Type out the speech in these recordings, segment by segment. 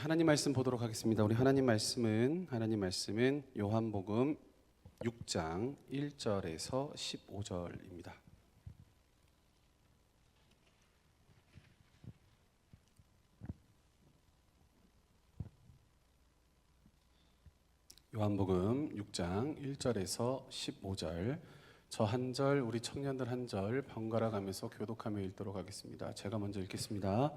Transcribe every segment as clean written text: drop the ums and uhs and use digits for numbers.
하나님 말씀 보도록 하겠습니다. 우리 하나님 말씀은 요한복음 6장 1절에서 15절입니다. 요한복음 6장 1절에서 15절, 저 한 절, 우리 청년들 한 절 번갈아 가면서 교독하며 읽도록 하겠습니다. 제가 먼저 읽겠습니다.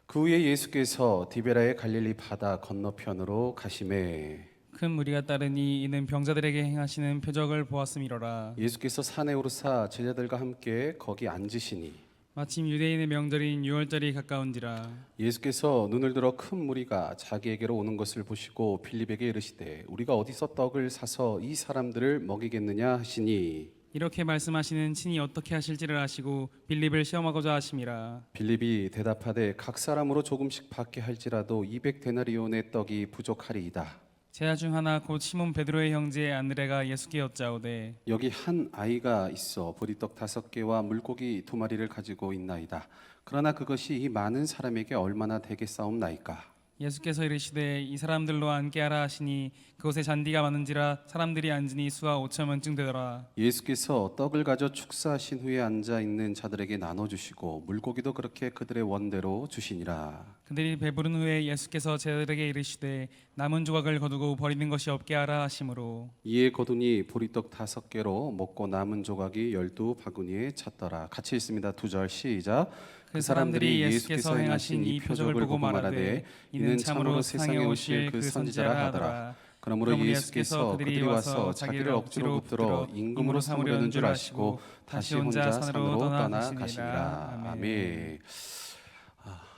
그 후에 예수께서 디베라의 갈릴리 바다 건너편으로 가시매 큰 무리가 따르니 이는 병자들에게 행하시는 표적을 보았음이로라. 예수께서 산에 오르사 제자들과 함께 거기 앉으시니 마침 유대인의 명절인 유월절이 가까운지라. 예수께서 눈을 들어 큰 무리가 자기에게로 오는 것을 보시고 빌립에게 이르시되 우리가 어디서 떡을 사서 이 사람들을 먹이겠느냐 하시니 이렇게 말씀하시는 친히 어떻게 하실지를 아시고 빌립을 시험하고자 하심이라. 빌립이 대답하되 각 사람으로 조금씩 받게 할지라도 200데나리온의 떡이 부족하리이다. 제자 중 하나 곧 시몬 베드로의 형제 안드레가 예수께 여짜오되 여기 한 아이가 있어 보리떡 5개와 물고기 2마리를 가지고 있나이다. 그러나 그것이 이 많은 사람에게 얼마나 되겠사옵나이까. 예수께서 이르시되 이 사람들로 앉게 하라 하시니 그곳에 잔디가 많은지라 사람들이 앉으니 수가 5,000명쯤 되더라. 예수께서 떡을 가져 축사하신 후에 앉아 있는 자들에게 나눠주시고 물고기도 그렇게 그들의 원대로 주시니라. 그들이 배부른 후에 예수께서 제자들에게 이르시되 남은 조각을 거두고 버리는 것이 없게 하라 하심으로 이에 거두니 보리떡 5개로 먹고 남은 조각이 12바구니에 찼더라. 같이 읽습니다. 2절 시작. 그 사람들이 예수께서 행하신 이 표적을 보고 말하되 이는 참으로 세상에 오실 그 선지자라 하더라. 그러므로 예수께서 그들이 와서 자기를 억지로 붙들어 임금으로 삼으려는 줄 아시고 다시 혼자 산으로 떠나가시니라. 아멘.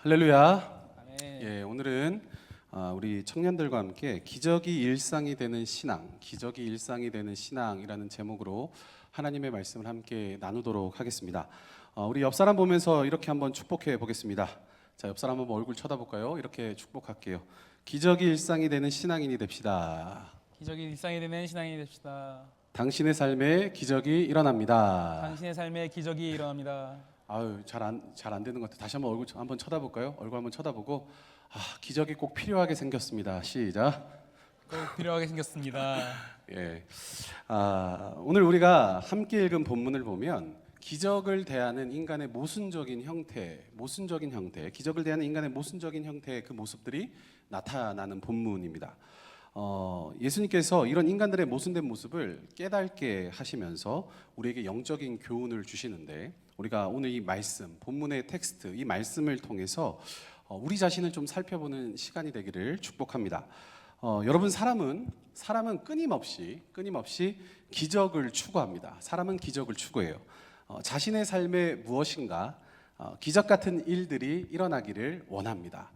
할렐루야. 예, 오늘은 우리 청년들과 함께 기적이 일상이 되는 신앙이라는 제목으로 하나님의 말씀을 함께 나누도록 하겠습니다. 우리 옆 사람 보면서 이렇게 한번 축복해 보겠습니다. 자, 옆 사람 한번 얼굴 쳐다볼까요? 이렇게 축복할게요. 기적이 일상이 되는 신앙인이 됩시다. 기적이 일상이 되는 신앙인이 됩시다. 당신의 삶에 기적이 일어납니다. 당신의 삶에 기적이 일어납니다. 아유, 잘 안 되는 것 같아요. 다시 한번 얼굴 한번 쳐다볼까요? 얼굴 한번 쳐다보고 기적이 꼭 필요하게 생겼습니다. 시작. 꼭 필요하게 생겼습니다. 예. 오늘 우리가 함께 읽은 본문을 보면 기적을 대하는 인간의 모순적인 형태, 기적을 대하는 인간의 모순적인 형태의 그 모습들이 나타나는 본문입니다. 예수님께서 이런 인간들의 모순된 모습을 깨닫게 하시면서 우리에게 영적인 교훈을 주시는데, 우리가 오늘 이 말씀, 본문의 텍스트, 이 말씀을 통해서 우리 자신을 좀 살펴보는 시간이 되기를 축복합니다. 여러분, 사람은 끊임없이 기적을 추구합니다. 사람은 기적을 추구해요. 자신의 삶에 무엇인가 기적 같은 일들이 일어나기를 원합니다.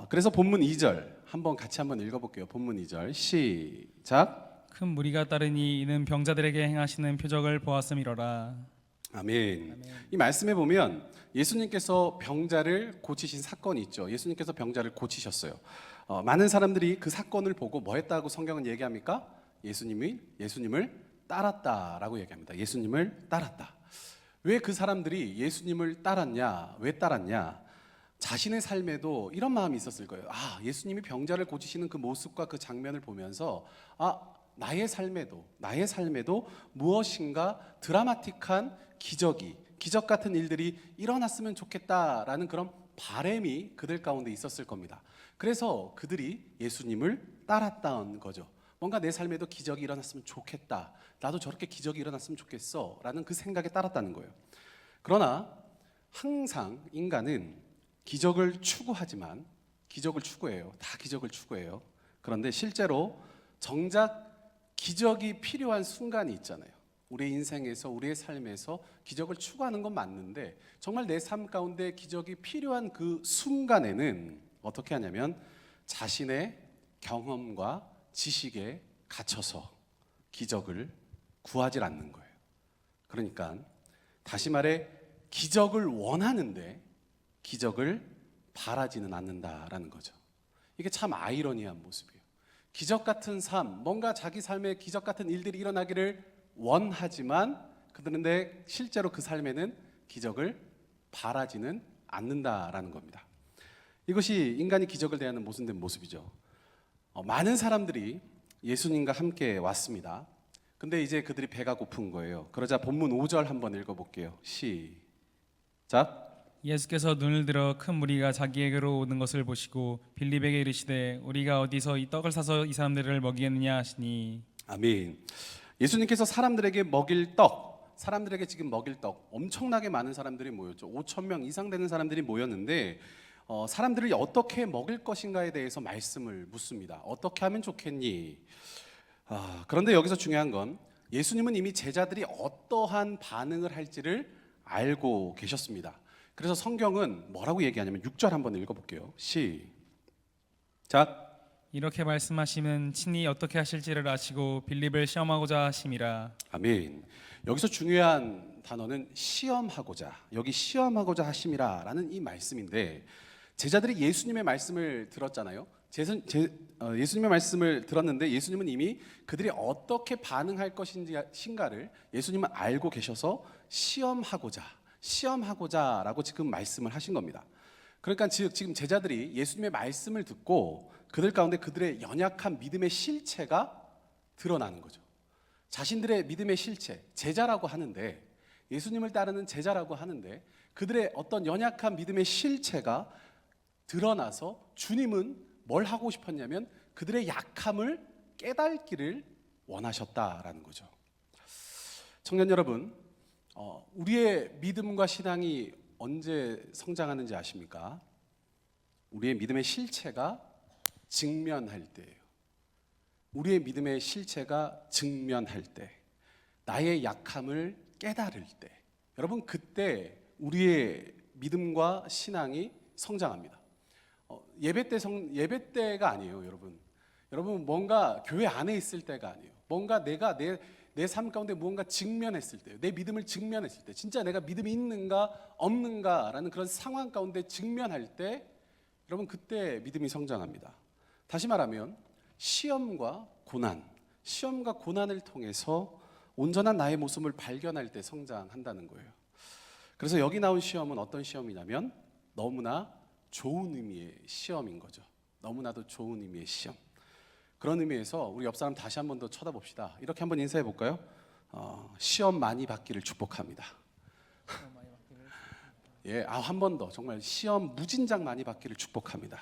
그래서 본문 2절 같이 한번 읽어볼게요. 본문 2절 시작. 큰 무리가 따르니 이는 병자들에게 행하시는 표적을 보았음이로라. 아멘. 이 말씀에 보면 예수님께서 병자를 고치신 사건이 있죠. 예수님께서 병자를 고치셨어요. 많은 사람들이 그 사건을 보고 뭐 했다고 성경은 얘기합니까? 예수님을 따랐다라고 얘기합니다. 예수님을 따랐다. 왜 그 사람들이 예수님을 따랐냐? 왜 따랐냐? 자신의 삶에도 이런 마음이 있었을 거예요. 예수님이 병자를 고치시는 그 모습과 그 장면을 보면서 나의 삶에도 무엇인가 드라마틱한 기적 같은 일들이 일어났으면 좋겠다라는 그런 바람이 그들 가운데 있었을 겁니다. 그래서 그들이 예수님을 따랐다는 거죠. 뭔가 내 삶에도 기적이 일어났으면 좋겠다. 나도 저렇게 기적이 일어났으면 좋겠어. 라는 그 생각에 따랐다는 거예요. 그러나 항상 인간은 기적을 추구하지만 기적을 추구해요. 다 기적을 추구해요. 그런데 실제로 정작 기적이 필요한 순간이 있잖아요. 우리의 인생에서, 우리의 삶에서 기적을 추구하는 건 맞는데 정말 내 삶 가운데 기적이 필요한 그 순간에는 어떻게 하냐면 자신의 경험과 지식에 갇혀서 기적을 구하지 않는 거예요. 그러니까 다시 말해 기적을 원하는데 기적을 바라지는 않는다라는 거죠. 이게 참 아이러니한 모습이에요. 기적 같은 삶, 뭔가 자기 삶에 기적 같은 일들이 일어나기를 원하지만 그런데 실제로 그 삶에는 기적을 바라지는 않는다라는 겁니다. 이것이 인간이 기적을 대하는 모순된 모습이죠. 많은 사람들이 예수님과 함께 왔습니다. 근데 이제 그들이 배가 고픈 거예요. 그러자 본문 5절 한번 읽어볼게요. 시작. 예수께서 눈을 들어 큰 무리가 자기에게로 오는 것을 보시고 빌립에게 이르시되 우리가 어디서 이 떡을 사서 이 사람들을 먹이겠느냐 하시니. 아멘. 예수님께서 사람들에게 먹일 떡, 사람들에게 지금 먹일 떡, 엄청나게 많은 사람들이 모였죠. 5천 명 이상 되는 사람들이 모였는데 사람들을 어떻게 먹일 것인가에 대해서 말씀을 묻습니다. 어떻게 하면 좋겠니? 그런데 여기서 중요한 건 예수님은 이미 제자들이 어떠한 반응을 할지를 알고 계셨습니다. 그래서 성경은 뭐라고 얘기하냐면 6절 한번 읽어볼게요. 시작. 이렇게 말씀하시면 친히 어떻게 하실지를 아시고 빌립을 시험하고자 하심이라. 아멘. 여기서 중요한 단어는 시험하고자, 여기 시험하고자 하심이라라는 이 말씀인데 제자들이 예수님의 말씀을 들었잖아요. 예수님의 말씀을 들었는데 예수님은 이미 그들이 어떻게 반응할 것인가를 예수님은 알고 계셔서 시험하고자라고 지금 말씀을 하신 겁니다. 그러니까 즉 지금 제자들이 예수님의 말씀을 듣고 그들 가운데 그들의 연약한 믿음의 실체가 드러나는 거죠. 자신들의 믿음의 실체, 제자라고 하는데 예수님을 따르는 제자라고 하는데 그들의 어떤 연약한 믿음의 실체가 드러나서 주님은 뭘 하고 싶었냐면 그들의 약함을 깨닫기를 원하셨다라는 거죠. 청년 여러분, 우리의 믿음과 신앙이 언제 성장하는지 아십니까? 우리의 믿음의 실체가 직면할 때예요. 우리의 믿음의 실체가 직면할 때, 나의 약함을 깨달을 때, 여러분 그때 우리의 믿음과 신앙이 성장합니다. 예배 때가 아니에요, 여러분. 여러분 뭔가 교회 안에 있을 때가 아니에요. 뭔가 내가 내 삶 가운데 무언가 직면했을 때요. 내 믿음을 직면했을 때, 진짜 내가 믿음이 있는가 없는가라는 그런 상황 가운데 직면할 때, 여러분 그때 믿음이 성장합니다. 다시 말하면 시험과 고난을 통해서 온전한 나의 모습을 발견할 때 성장한다는 거예요. 그래서 여기 나온 시험은 어떤 시험이냐면 너무나 좋은 의미의 시험인 거죠. 너무나도 좋은 의미의 시험. 그런 의미에서 우리 옆 사람 다시 한 번 더 쳐다봅시다. 이렇게 한번 인사해 볼까요? 시험 많이 받기를 축복합니다. 예, 한 번 더 정말 시험 무진장 많이 받기를 축복합니다.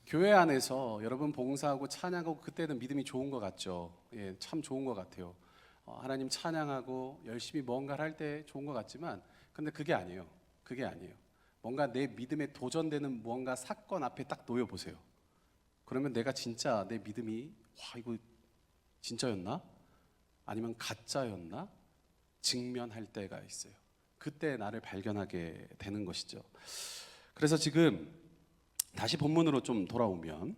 교회 안에서 여러분 봉사하고 찬양하고 그때는 믿음이 좋은 것 같죠. 예, 참 좋은 것 같아요. 하나님 찬양하고 열심히 뭔가를 할 때 좋은 것 같지만, 근데 그게 아니에요. 뭔가 내 믿음에 도전되는 무언가 사건 앞에 딱 놓여 보세요. 그러면 내가 진짜 내 믿음이 이거 진짜였나? 아니면 가짜였나? 직면할 때가 있어요. 그때 나를 발견하게 되는 것이죠. 그래서 지금 다시 본문으로 좀 돌아오면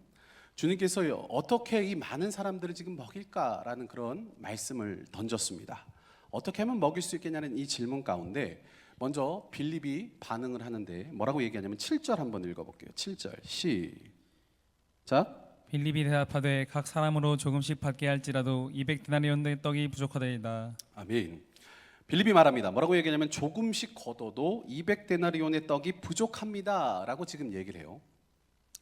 주님께서 어떻게 이 많은 사람들을 지금 먹일까라는 그런 말씀을 던졌습니다. 어떻게 하면 먹일 수 있겠냐는 이 질문 가운데 먼저 빌립이 반응을 하는데 뭐라고 얘기하냐면 7절 한번 읽어볼게요. 7절 시작. 빌립이 대답하되 각 사람으로 조금씩 받게 할지라도 200데나리온의 떡이 부족하다이다. 아멘. 빌립이 말합니다. 뭐라고 얘기하냐면 조금씩 거둬도 200데나리온의 떡이 부족합니다라고 지금 얘기를 해요.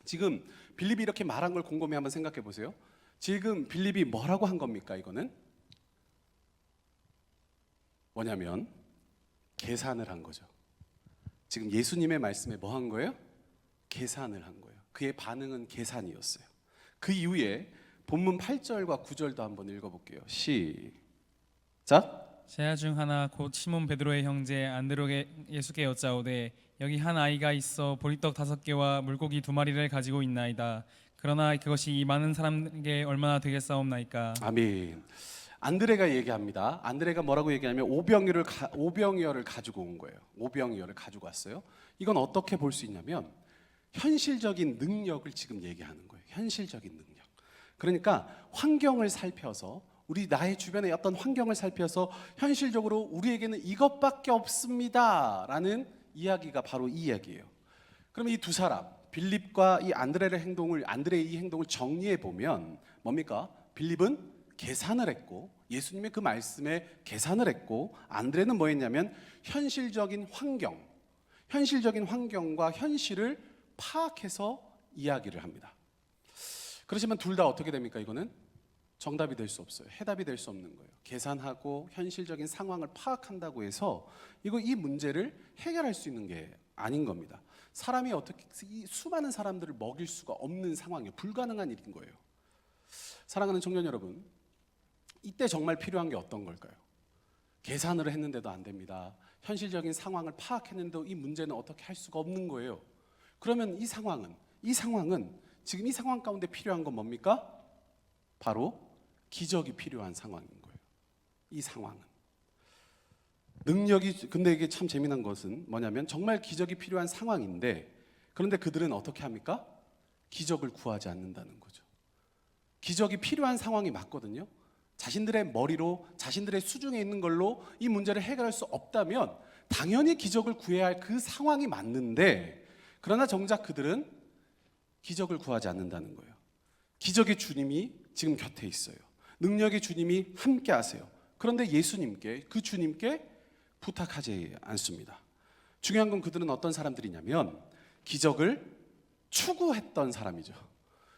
지금 빌립이 이렇게 말한 걸 곰곰이 한번 생각해 보세요. 지금 빌립이 뭐라고 한 겁니까? 이거는 뭐냐면 계산을 한 거죠. 지금 예수님의 말씀에 뭐 한 거예요? 계산을 한 거예요. 그의 반응은 계산이었어요. 그 이후에 본문 8절과 9절도 한번 읽어볼게요. 시작. 제자 중 하나 곧 시몬 베드로의 형제 안드로게 예수께 여짜오되 여기 한 아이가 있어 보리떡 5개와 물고기 2마리를 가지고 있나이다. 그러나 그것이 이 많은 사람에게 얼마나 되겠사옵나이까. 아멘. 안드레가 얘기합니다. 안드레가 뭐라고 얘기하냐면 오병이어를 가지고 온 거예요. 오병이어를 가지고 왔어요. 이건 어떻게 볼 수 있냐면 현실적인 능력을 지금 얘기하는 거예요. 현실적인 능력. 그러니까 환경을 살펴서 나의 주변의 어떤 환경을 살펴서 현실적으로 우리에게는 이것밖에 없습니다라는 이야기가 바로 이 이야기예요. 그러면 이 두 사람 빌립과 이 안드레의 이 행동을 정리해 보면 뭡니까? 빌립은 계산을 했고 예수님의 그 말씀에 계산을 했고 안드레는 뭐 했냐면 현실적인 환경과 현실을 파악해서 이야기를 합니다. 그렇지만 둘 다 어떻게 됩니까? 이거는 정답이 될 수 없어요. 해답이 될 수 없는 거예요. 계산하고 현실적인 상황을 파악한다고 해서 이 문제를 해결할 수 있는 게 아닌 겁니다. 사람이 어떻게 이 수많은 사람들을 먹일 수가 없는 상황이에요. 불가능한 일인 거예요. 사랑하는 청년 여러분, 이때 정말 필요한 게 어떤 걸까요? 계산을 했는데도 안 됩니다. 현실적인 상황을 파악했는데도 이 문제는 어떻게 할 수가 없는 거예요. 그러면 이 상황은 지금 이 상황 가운데 필요한 건 뭡니까? 바로 기적이 필요한 상황인 거예요. 이 상황은 능력이, 근데 이게 참 재미난 것은 뭐냐면 정말 기적이 필요한 상황인데, 그런데 그들은 어떻게 합니까? 기적을 구하지 않는다는 거죠. 기적이 필요한 상황이 맞거든요. 자신들의 머리로, 자신들의 수중에 있는 걸로 이 문제를 해결할 수 없다면 당연히 기적을 구해야 할 그 상황이 맞는데, 그러나 정작 그들은 기적을 구하지 않는다는 거예요. 기적의 주님이 지금 곁에 있어요. 능력의 주님이 함께 하세요. 그런데 예수님께, 그 주님께 부탁하지 않습니다. 중요한 건 그들은 어떤 사람들이냐면 기적을 추구했던 사람이죠.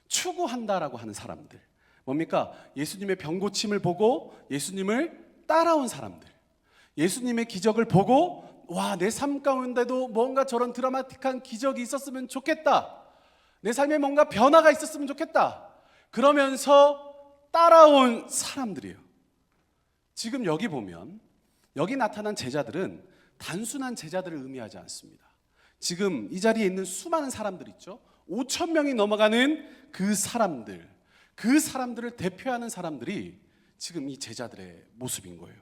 추구한다라고 하는 사람들. 뭡니까? 예수님의 병 고침을 보고 예수님을 따라온 사람들. 예수님의 기적을 보고 와, 내 삶 가운데도 뭔가 저런 드라마틱한 기적이 있었으면 좋겠다. 내 삶에 뭔가 변화가 있었으면 좋겠다. 그러면서 따라온 사람들이에요. 지금 여기 보면 여기 나타난 제자들은 단순한 제자들을 의미하지 않습니다. 지금 이 자리에 있는 수많은 사람들 있죠. 5천 명이 넘어가는 그 사람들을 대표하는 사람들이 지금 이 제자들의 모습인 거예요.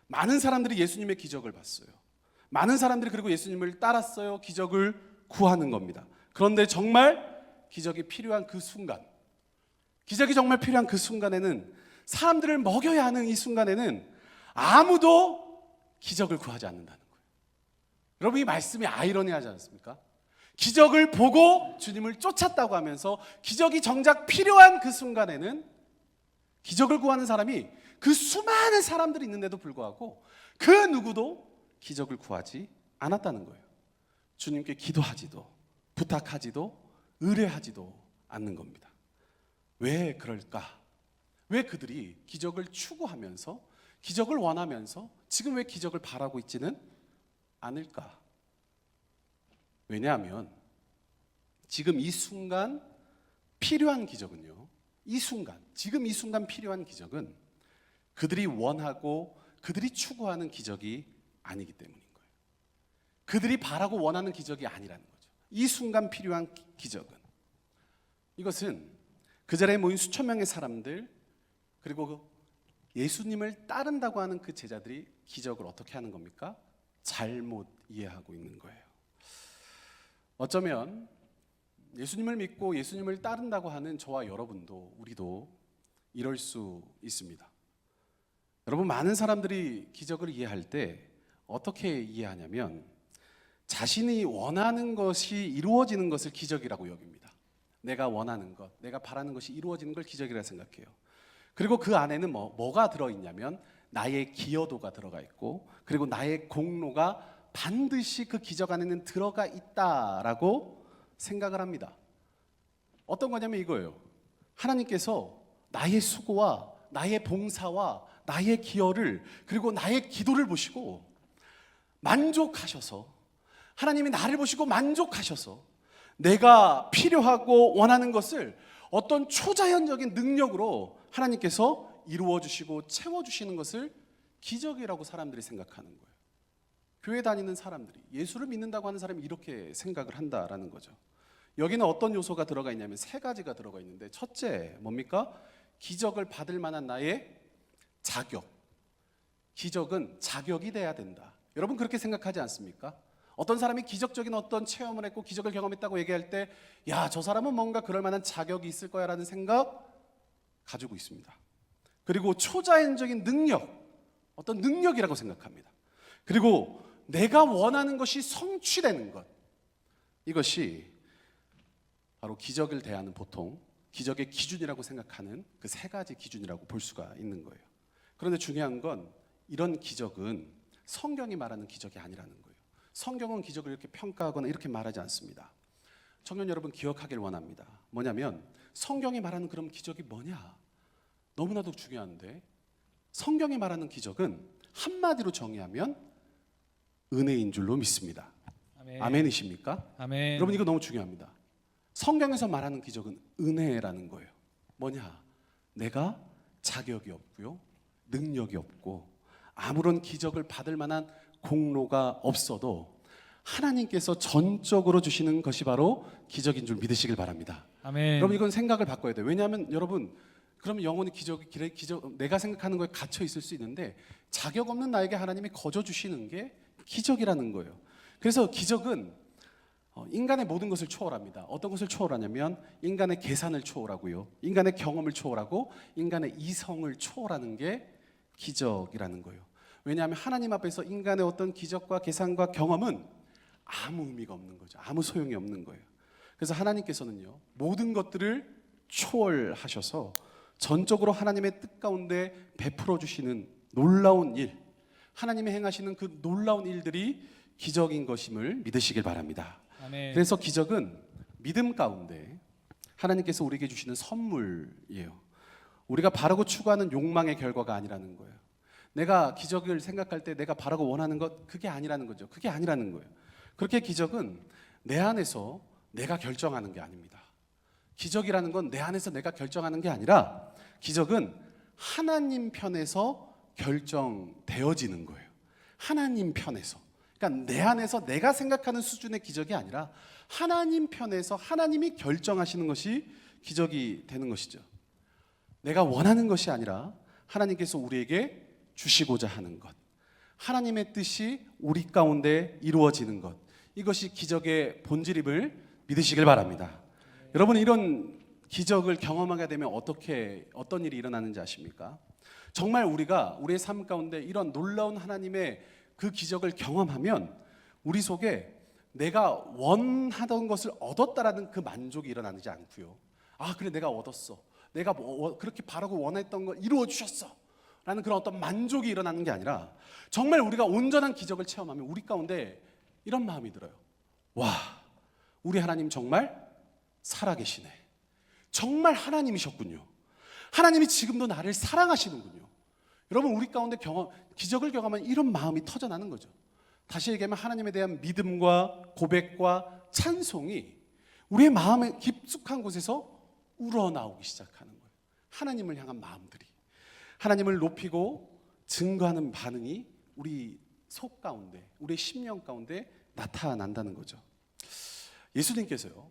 많은 사람들이 예수님의 기적을 봤어요. 많은 사람들이 그리고 예수님을 따랐어요. 기적을 구하는 겁니다. 그런데 정말 기적이 필요한 그 순간, 기적이 정말 필요한 그 순간에는, 사람들을 먹여야 하는 이 순간에는 아무도 기적을 구하지 않는다는 거예요. 여러분, 이 말씀이 아이러니하지 않습니까? 기적을 보고 주님을 쫓았다고 하면서 기적이 정작 필요한 그 순간에는 기적을 구하는 사람이 그 수많은 사람들이 있는데도 불구하고 그 누구도 기적을 구하지 않았다는 거예요. 주님께 기도하지도 부탁하지도 의뢰하지도 않는 겁니다. 왜 그럴까? 왜 그들이 기적을 추구하면서 기적을 원하면서 지금 왜 기적을 바라고 있지는 않을까? 왜냐하면 지금 이 순간 필요한 기적은요, 지금 이 순간 필요한 기적은 그들이 원하고 그들이 추구하는 기적이 아니기 때문인 거예요. 그들이 바라고 원하는 기적이 아니라는 거죠. 이 순간 필요한 기적은, 이것은 그 자리에 모인 수천 명의 사람들, 그리고 예수님을 따른다고 하는 그 제자들이 기적을 어떻게 하는 겁니까? 잘못 이해하고 있는 거예요. 어쩌면 예수님을 믿고 예수님을 따른다고 하는 저와 여러분도, 우리도 이럴 수 있습니다. 여러분, 많은 사람들이 기적을 이해할 때 어떻게 이해하냐면 자신이 원하는 것이 이루어지는 것을 기적이라고 여깁니다. 내가 원하는 것, 내가 바라는 것이 이루어지는 걸 기적이라 생각해요. 그리고 그 안에는 뭐가 들어있냐면 나의 기여도가 들어가 있고, 그리고 나의 공로가 반드시 그 기적 안에는 들어가 있다라고 생각을 합니다. 어떤 거냐면 이거예요. 하나님께서 나의 수고와 나의 봉사와 나의 기여를, 그리고 나의 기도를 보시고 만족하셔서, 하나님이 나를 보시고 만족하셔서 내가 필요하고 원하는 것을 어떤 초자연적인 능력으로 하나님께서 이루어 주시고 채워 주시는 것을 기적이라고 사람들이 생각하는 거예요. 교회 다니는 사람들이, 예수를 믿는다고 하는 사람이 이렇게 생각을 한다라는 거죠. 여기는 어떤 요소가 들어가 있냐면 세 가지가 들어가 있는데, 첫째 뭡니까? 기적을 받을 만한 나의 자격. 기적은 자격이 돼야 된다. 여러분, 그렇게 생각하지 않습니까? 어떤 사람이 기적적인 어떤 체험을 했고 기적을 경험했다고 얘기할 때, 야, 저 사람은 뭔가 그럴 만한 자격이 있을 거야 라는 생각 가지고 있습니다. 그리고 초자연적인 능력, 어떤 능력이라고 생각합니다. 그리고 내가 원하는 것이 성취되는 것, 이것이 바로 기적을 대하는, 보통 기적의 기준이라고 생각하는 그 세 가지 기준이라고 볼 수가 있는 거예요. 그런데 중요한 건 이런 기적은 성경이 말하는 기적이 아니라는 거예요. 성경은 기적을 이렇게 평가하거나 이렇게 말하지 않습니다. 청년 여러분 기억하길 원합니다. 뭐냐면 성경이 말하는 그런 기적이 뭐냐? 너무나도 중요한데 성경이 말하는 기적은 한마디로 정의하면 은혜인 줄로 믿습니다. 아멘. 아멘이십니까? 아멘. 여러분 이거 너무 중요합니다. 성경에서 말하는 기적은 은혜라는 거예요. 뭐냐? 내가 자격이 없고요, 능력이 없고 아무런 기적을 받을 만한 공로가 없어도 하나님께서 전적으로 주시는 것이 바로 기적인 줄 믿으시길 바랍니다. 아멘. 여러분 이건 생각을 바꿔야 돼요. 왜냐하면 여러분 그러면 영혼이 기적 내가 생각하는 거에 갇혀 있을 수 있는데 자격 없는 나에게 하나님이 거저 주시는 게 기적이라는 거예요. 그래서 기적은 인간의 모든 것을 초월합니다. 어떤 것을 초월하냐면 인간의 계산을 초월하고요, 인간의 경험을 초월하고 인간의 이성을 초월하는 게 기적이라는 거예요. 왜냐하면 하나님 앞에서 인간의 어떤 기적과 계산과 경험은 아무 의미가 없는 거죠. 아무 소용이 없는 거예요. 그래서 하나님께서는요 모든 것들을 초월하셔서 전적으로 하나님의 뜻 가운데 베풀어 주시는 놀라운 일, 하나님이 행하시는 그 놀라운 일들이 기적인 것임을 믿으시길 바랍니다. 아멘. 그래서 기적은 믿음 가운데 하나님께서 우리에게 주시는 선물이에요. 우리가 바라고 추구하는 욕망의 결과가 아니라는 거예요. 내가 기적을 생각할 때 내가 바라고 원하는 것, 그게 아니라는 거죠. 그게 아니라는 거예요. 그렇게 기적은 내 안에서 내가 결정하는 게 아닙니다. 기적이라는 건 내 안에서 내가 결정하는 게 아니라 기적은 하나님 편에서 결정되어지는 거예요. 하나님 편에서. 그러니까 내 안에서 내가 생각하는 수준의 기적이 아니라 하나님 편에서 하나님이 결정하시는 것이 기적이 되는 것이죠. 내가 원하는 것이 아니라 하나님께서 우리에게 주시고자 하는 것, 하나님의 뜻이 우리 가운데 이루어지는 것, 이것이 기적의 본질임을 믿으시길 바랍니다. 여러분 이런 기적을 경험하게 되면 어떤 일이 일어나는지 아십니까? 정말 우리가 우리의 삶 가운데 이런 놀라운 하나님의 그 기적을 경험하면 우리 속에 내가 원하던 것을 얻었다라는 그 만족이 일어나지 않고요, 아 그래 내가 얻었어, 내가 그렇게 바라고 원했던 걸 이루어 주셨어 라는 그런 어떤 만족이 일어나는 게 아니라 정말 우리가 온전한 기적을 체험하면 우리 가운데 이런 마음이 들어요. 와, 우리 하나님 정말 살아계시네. 정말 하나님이셨군요. 하나님이 지금도 나를 사랑하시는군요. 여러분 우리 가운데 기적을 경험한 이런 마음이 터져나는 거죠. 다시 얘기하면 하나님에 대한 믿음과 고백과 찬송이 우리의 마음의 깊숙한 곳에서 우러나오기 시작하는 거예요. 하나님을 향한 마음들이 하나님을 높이고 증거하는 반응이 우리 속 가운데, 우리의 심령 가운데 나타난다는 거죠. 예수님께서요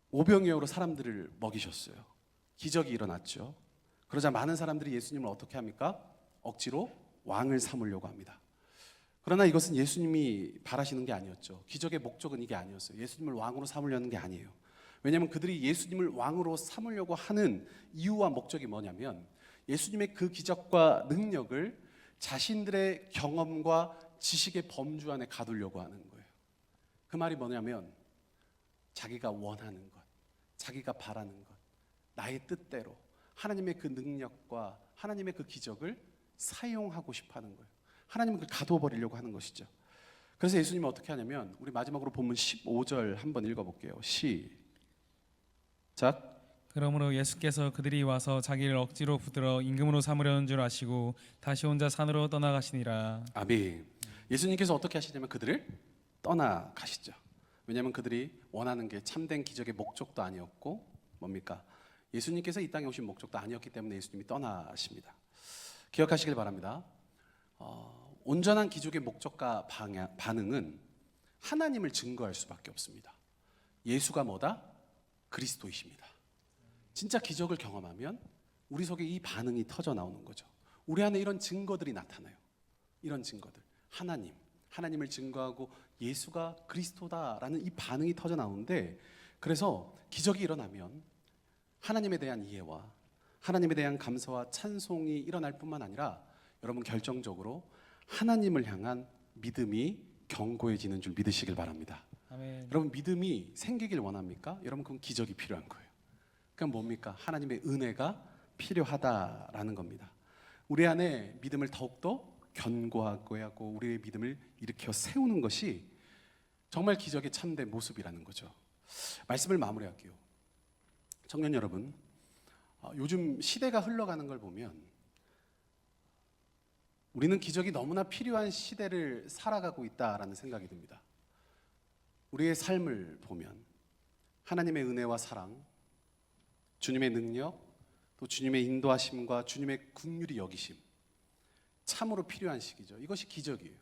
오병이어로 사람들을 먹이셨어요. 기적이 일어났죠. 그러자 많은 사람들이 예수님을 어떻게 합니까? 억지로 왕을 삼으려고 합니다. 그러나 이것은 예수님이 바라시는 게 아니었죠. 기적의 목적은 이게 아니었어요. 예수님을 왕으로 삼으려는 게 아니에요. 왜냐하면 그들이 예수님을 왕으로 삼으려고 하는 이유와 목적이 뭐냐면 예수님의 그 기적과 능력을 자신들의 경험과 지식의 범주 안에 가두려고 하는 거예요. 그 말이 뭐냐면 자기가 원하는 것, 자기가 바라는 것, 나의 뜻대로 하나님의 그 능력과 하나님의 그 기적을 사용하고 싶어 하는 거예요. 하나님을 가두어 버리려고 하는 것이죠. 그래서 예수님은 어떻게 하냐면 우리 마지막으로 본문 15절 한번 읽어볼게요. 시작. 그러므로 예수께서 그들이 와서 자기를 억지로 붙들어 임금으로 삼으려는 줄 아시고 다시 혼자 산으로 떠나가시니라. 아멘. 예수님께서 어떻게 하시냐면 그들을 떠나가시죠. 왜냐하면 그들이 원하는 게 참된 기적의 목적도 아니었고 뭡니까? 예수님께서 이 땅에 오신 목적도 아니었기 때문에 예수님이 떠나십니다. 기억하시길 바랍니다. 온전한 기적의 목적과 반응은 하나님을 증거할 수밖에 없습니다. 예수가 뭐다? 그리스도이십니다. 진짜 기적을 경험하면 우리 속에 이 반응이 터져 나오는 거죠. 우리 안에 이런 증거들이 나타나요. 이런 증거들, 하나님을 증거하고 예수가 그리스도다라는 이 반응이 터져 나오는데, 그래서 기적이 일어나면 하나님에 대한 이해와 하나님에 대한 감사와 찬송이 일어날 뿐만 아니라 여러분 결정적으로 하나님을 향한 믿음이 견고해지는 줄 믿으시길 바랍니다. 아멘. 여러분 믿음이 생기길 원합니까? 여러분 그건 기적이 필요한 거예요. 그럼 뭡니까? 하나님의 은혜가 필요하다라는 겁니다. 우리 안에 믿음을 더욱더 견고하게 하고 우리의 믿음을 일으켜 세우는 것이 정말 기적의 참된 모습이라는 거죠. 말씀을 마무리할게요. 청년 여러분, 요즘 시대가 흘러가는 걸 보면 우리는 기적이 너무나 필요한 시대를 살아가고 있다라는 생각이 듭니다. 우리의 삶을 보면 하나님의 은혜와 사랑, 주님의 능력, 또 주님의 인도하심과 주님의 긍휼히 여기심, 참으로 필요한 시기죠. 이것이 기적이에요.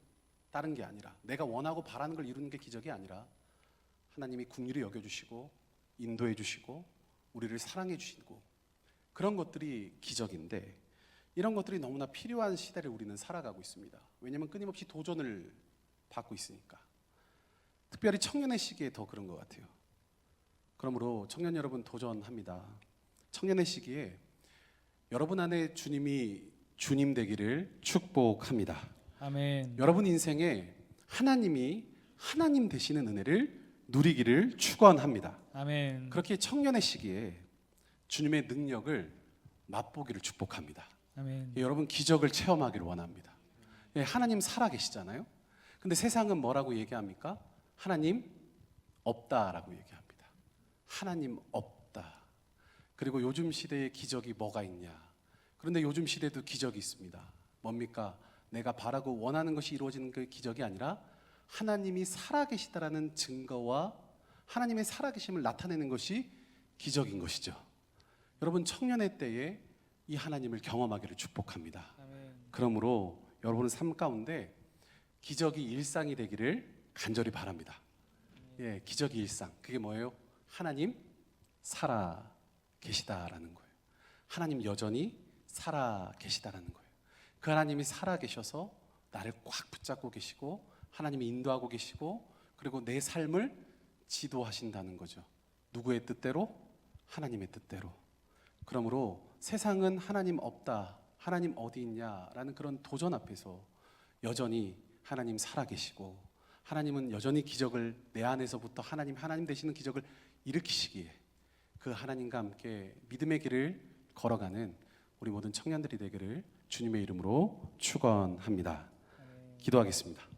다른 게 아니라, 내가 원하고 바라는 걸 이루는 게 기적이 아니라 하나님이 긍휼히 여겨주시고 인도해 주시고 우리를 사랑해 주시고, 그런 것들이 기적인데, 이런 것들이 너무나 필요한 시대를 우리는 살아가고 있습니다. 왜냐하면 끊임없이 도전을 받고 있으니까. 특별히 청년의 시기에 더 그런 것 같아요. 그러므로 청년 여러분, 도전합니다. 청년의 시기에 여러분 안에 주님이 주님 되기를 축복합니다. 아멘. 여러분 인생에 하나님이 하나님 되시는 은혜를 누리기를 축원합니다. 아멘. 그렇게 청년의 시기에 주님의 능력을 맛보기를 축복합니다. 아멘. 여러분 기적을 체험하기를 원합니다. 하나님 살아 계시잖아요. 근데 세상은 뭐라고 얘기합니까? 하나님 없다라고 얘기합니다. 하나님 없다. 그리고 요즘 시대에 기적이 뭐가 있냐? 그런데 요즘 시대도 기적이 있습니다. 뭡니까? 내가 바라고 원하는 것이 이루어지는 그 기적이 아니라 하나님이 살아계시다라는 증거와 하나님의 살아계심을 나타내는 것이 기적인 것이죠. 여러분 청년의 때에 이 하나님을 경험하기를 축복합니다. 아멘. 그러므로 여러분의 삶 가운데 기적이 일상이 되기를 간절히 바랍니다. 예, 기적이 일상. 그게 뭐예요? 하나님 살아 계시다라는 거예요. 하나님 여전히 살아 계시다라는 거예요. 그 하나님이 살아 계셔서 나를 꽉 붙잡고 계시고 하나님이 인도하고 계시고 그리고 내 삶을 지도하신다는 거죠. 누구의 뜻대로? 하나님의 뜻대로. 그러므로 세상은 하나님 없다, 하나님 어디 있냐라는 그런 도전 앞에서 여전히 하나님 살아계시고 하나님은 여전히 기적을 내 안에서부터 하나님 되시는 기적을 일으키시기에 그 하나님과 함께 믿음의 길을 걸어가는 우리 모든 청년들이 되기를 주님의 이름으로 축원합니다. 기도하겠습니다.